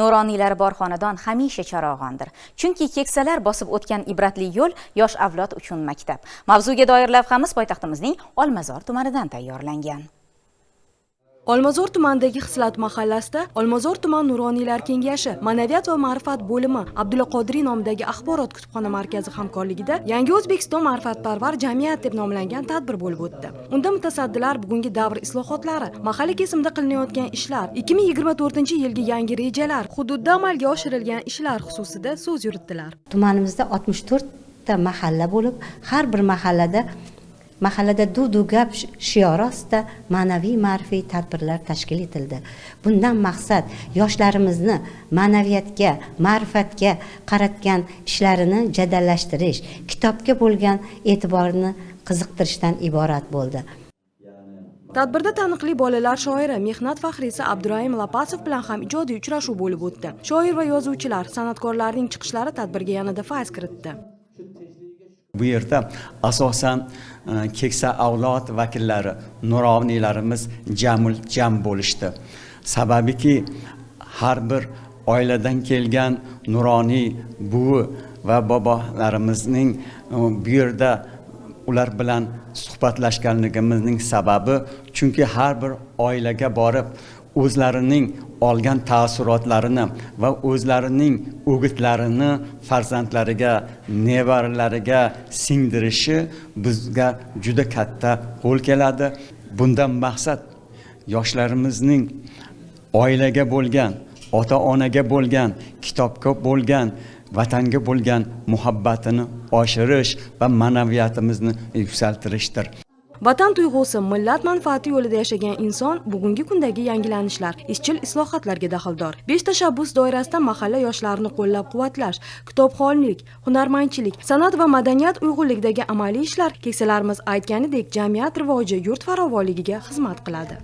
Nuroniylari bor xonadon hamisha charog'ondir. Chunki keksalar bosib o'tgan ibratli yo'l yosh avlod uchun maktab. Mavzuga doir lavhamiz poytaxtimizning Olmazor tumanidan tayyorlangan. Olmazor tumanidagi Xislat mahallasida Olmazor tuman Nuroniylar kengashi Ma'naviyat va ma'rifat bo'limi Abdulla Qodiriy nomidagi axborot kutubxona markazi hamkorligida Yangi O'zbekiston ma'rifatparvar jamiyat deb nomlangan tadbir bo'lib o'tdi. Unda mutasaddilar bugungi davr islohotlari, mahalla kesimida qilinayotgan ishlar, 2024-yilgi yangi rejalar, hududda amalga oshirilgan ishlar xususida so'z yuritdilar. Tumanimizda 64 ta mahalla bo'lib, har bir mahallada duv gap shiori ostida ma'naviy ma'rifiy tadbirlar tashkil etildi. Bundan maqsad yoshlarimizni ma'naviyatga, ma'rifatga qaratgan ishlarini jadallashtirish, kitobga bo'lgan e'tiborini qiziqtirishdan iborat bo'ldi. Tadbirda taniqli bolalar shoiri, mehnat faxriysi Abdurahim Lapasov bilan ham ijodiy uchrashuv bo'lib o'tdi. Shoir va yozuvchilar, san'atkorlarning chiqishlari tadbirga yanada fayz kiritdi. Bu yerda asosan keksa avlod vakillari, nuroniylarimiz jam bo'lishdi. Sababiki har bir oiladan kelgan nuroniy buvi va bobolarimizning bu yerda ular bilan suhbatlashganligimizning sababi, chunki har bir oilaga borib o'zlarining olgan taassurotlarini va o'zlarining o'gitlarini farzandlariga, nevaralariga singdirishi bizga juda katta qo'l keladi. Bundan maqsad yoshlarimizning oilaga bo'lgan, ota-onaga bo'lgan, kitobga bo'lgan, vatanga bo'lgan muhabbatini oshirish va ma'naviyatimizni yuksaltirishdir. Vatan tuyg'usi, millat manfaati yo'lida yashagan inson bugungi kundagi yangilanishlar, izchil islohotlarga daxldor. 5 tashabbus doirasida mahalla yoshlarini qo'llab-quvvatlash, kitobxonlik, hunarmandchilik, san'at va madaniyat uyg'unligidagi amaliy ishlar keksalarimiz aytganidek jamiyat rivoji, yurt farovonligiga xizmat qiladi.